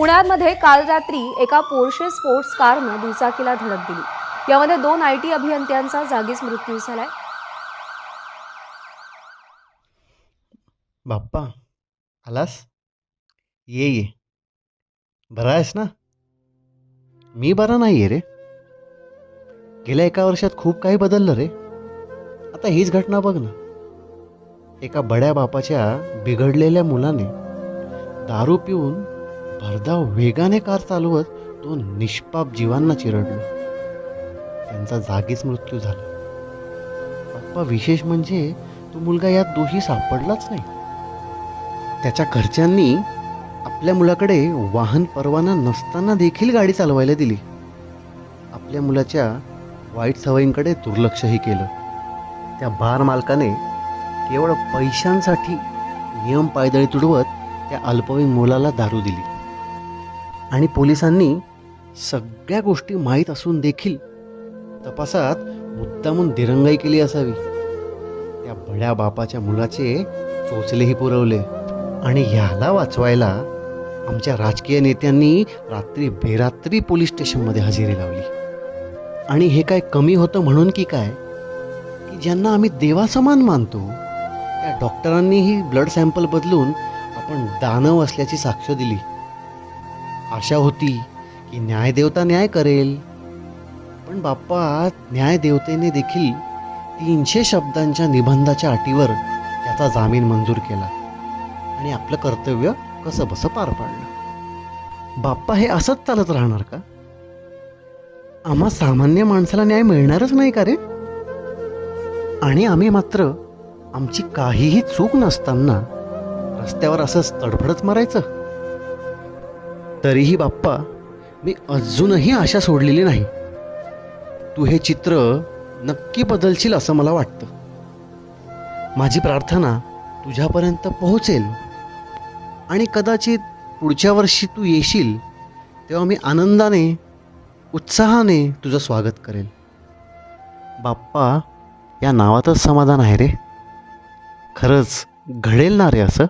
पुण्यामध्ये काल रात्री एका पोर्शे स्पोर्ट्स कारनं दुचाकीला धडक दिली। यामध्ये 2 IT अभियंत्यांचा जागीच मृत्यू झालाय। बाप्पा, आलास? ये बरा आहेस ना? मी बरा नाही आहे रे. गेल्या 1 वर्षात खूप काही बदललं रे. आता हीच घटना बघ ना. एका बड्या बापाच्या बिघडलेल्या मुलाने दारू पिऊन भरधाव वेगाने कार चालवत 2 निष्पाप जीवांना चिरडलं. त्यांचा जागीच मृत्यू झाला. बाप्पा, विशेष म्हणजे तो मुलगा यात दोषी सापडलाच नाही. त्याच्या घरच्यांनी आपल्या मुलाकडे वाहन परवाना नसताना देखील गाडी चालवायला दिली. आपल्या मुलाच्या वाईट सवयींकडे दुर्लक्षही केलं. त्या बार मालकाने केवळ पैशांसाठी नियम पायदळी तुडवत त्या अल्पवयीन मुलाला दारू दिली. आणि पोलिसांनी सगळ्या गोष्टी माहीत असून देखील तपासात मुद्दामून दिरंगाई केली असावी. त्या बड्या बापाच्या मुलाचे चोचलेही पुरवले. आणि ह्याला वाचवायला आमच्या राजकीय नेत्यांनी रात्री बेरात्री पोलीस स्टेशनमध्ये हजेरी लावली. आणि हे काय कमी होतं म्हणून की काय, की ज्यांना आम्ही देवासमान मानतो त्या डॉक्टरांनीही ब्लड सॅम्पल बदलून आपण दानव असल्याची साक्ष दिली. आशा होती की न्यायदेवता न्याय करेल. पण बाप्पा, न्यायदेवतेने देखील 300 शब्दांच्या निबंधाच्या अटीवर त्याचा जामीन मंजूर केला आणि आपलं कर्तव्य कसं बसं पार पाडलं. बाप्पा, हे असंच चालत राहणार का? आम्हा सामान्य माणसाला न्याय मिळणारच नाही का रे? आणि आम्ही मात्र आमची काहीही चूक नसताना रस्त्यावर असंच तडफडच मारायचं. तरीही बाप्पा, मी अजूनही आशा सोडलेली नाही. तू हे चित्र नक्की बदलशील असं मला वाटतं. माझी प्रार्थना तुझ्यापर्यंत पोहोचेल आणि कदाचित पुढच्या वर्षी तू येशील तेव्हा मी आनंदाने, उत्साहाने तुझं स्वागत करेल. बाप्पा, या नावातच समाधान आहे रे. खरंच घडेल ना रे असं?